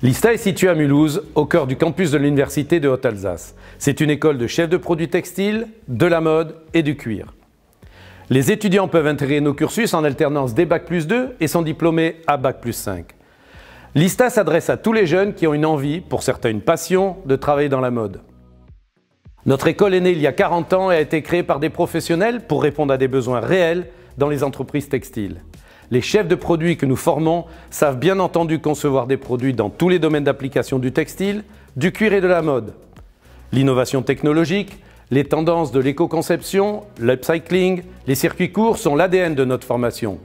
L'ISTA est située à Mulhouse, au cœur du campus de l'Université de Haute-Alsace. C'est une école de chefs de produits textiles, de la mode et du cuir. Les étudiants peuvent intégrer nos cursus en alternance dès Bac+2 et sont diplômés à Bac+5. L'ISTA s'adresse à tous les jeunes qui ont une envie, pour certains une passion, de travailler dans la mode. Notre école est née il y a 40 ans et a été créée par des professionnels pour répondre à des besoins réels dans les entreprises textiles. Les chefs de produits que nous formons savent bien entendu concevoir des produits dans tous les domaines d'application du textile, du cuir et de la mode. L'innovation technologique, les tendances de l'éco-conception, l'upcycling, les circuits courts sont l'ADN de notre formation.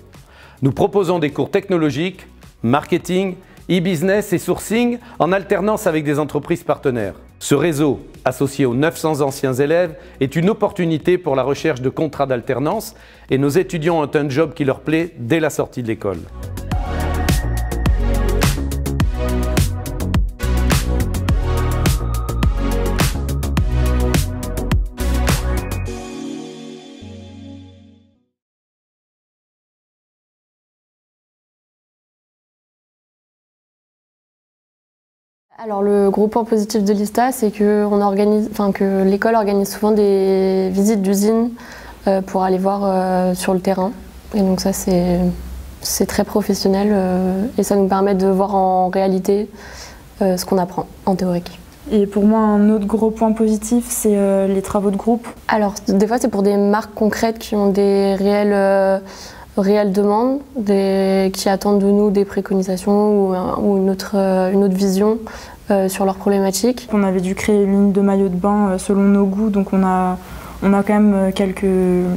Nous proposons des cours technologiques, marketing, e-business et sourcing en alternance avec des entreprises partenaires. Ce réseau, associé aux 900 anciens élèves, est une opportunité pour la recherche de contrats d'alternance et nos étudiants ont un job qui leur plaît dès la sortie de l'école. Alors le gros point positif de l'ISTA, c'est que l'école organise souvent des visites d'usines pour aller voir sur le terrain. Et donc ça c'est très professionnel et ça nous permet de voir en réalité ce qu'on apprend en théorique. Et pour moi, un autre gros point positif, c'est les travaux de groupe. Alors des fois c'est pour des marques concrètes qui ont des réelles demandes, qui attendent de nous des préconisations ou une autre vision sur leurs problématiques. On avait dû créer une ligne de maillot de bain selon nos goûts, donc on a quand même une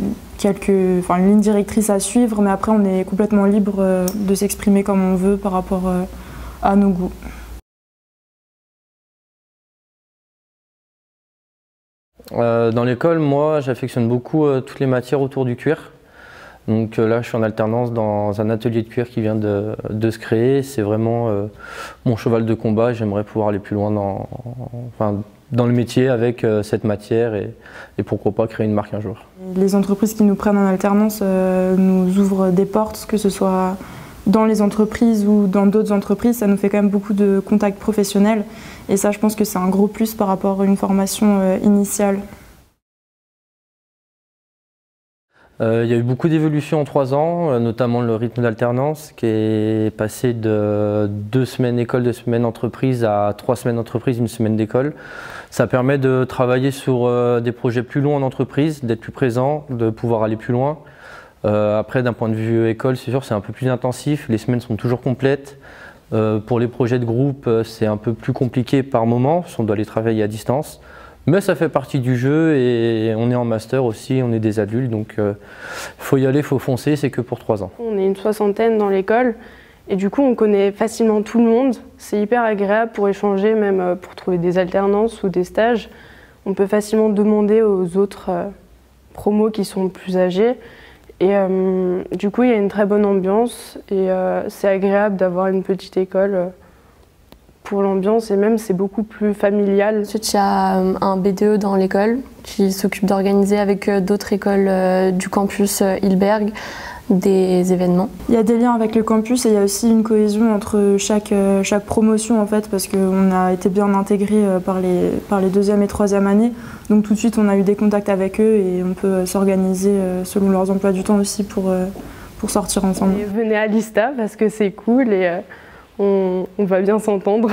ligne directrice à suivre, mais après on est complètement libre de s'exprimer comme on veut par rapport à nos goûts. Dans l'école, moi, j'affectionne beaucoup toutes les matières autour du cuir. Donc là, je suis en alternance dans un atelier de cuir qui vient de se créer. C'est vraiment mon cheval de combat. J'aimerais pouvoir aller plus loin dans le métier avec cette matière et pourquoi pas créer une marque un jour. Les entreprises qui nous prennent en alternance nous ouvrent des portes, que ce soit dans les entreprises ou dans d'autres entreprises. Ça nous fait quand même beaucoup de contacts professionnels. Et ça, je pense que c'est un gros plus par rapport à une formation initiale. Il y a eu beaucoup d'évolutions en 3 ans, notamment le rythme d'alternance qui est passé de 2 semaines école, 2 semaines entreprise à 3 semaines entreprise, 1 semaine d'école. Ça permet de travailler sur des projets plus longs en entreprise, d'être plus présent, de pouvoir aller plus loin. Après, d'un point de vue école, c'est sûr, c'est un peu plus intensif, les semaines sont toujours complètes. Pour les projets de groupe, c'est un peu plus compliqué par moment, parce qu'on doit les travailler à distance. Mais ça fait partie du jeu et on est en master aussi, on est des adultes, donc il faut y aller, il faut foncer, c'est que pour 3 ans. On est une 60aine dans l'école et du coup on connaît facilement tout le monde. C'est hyper agréable pour échanger, même pour trouver des alternances ou des stages. On peut facilement demander aux autres promos qui sont plus âgés. Et du coup il y a une très bonne ambiance et c'est agréable d'avoir une petite école. Pour l'ambiance et même c'est beaucoup plus familial. Ensuite, il y a un BDE dans l'école qui s'occupe d'organiser avec d'autres écoles du campus Hilberg des événements. Il y a des liens avec le campus et il y a aussi une cohésion entre chaque promotion en fait, parce qu'on a été bien intégrés par les 2e et 3e années. Donc tout de suite on a eu des contacts avec eux et on peut s'organiser selon leurs emplois du temps aussi pour sortir ensemble. Et venez à l'ISTA parce que c'est cool et on va bien s'entendre.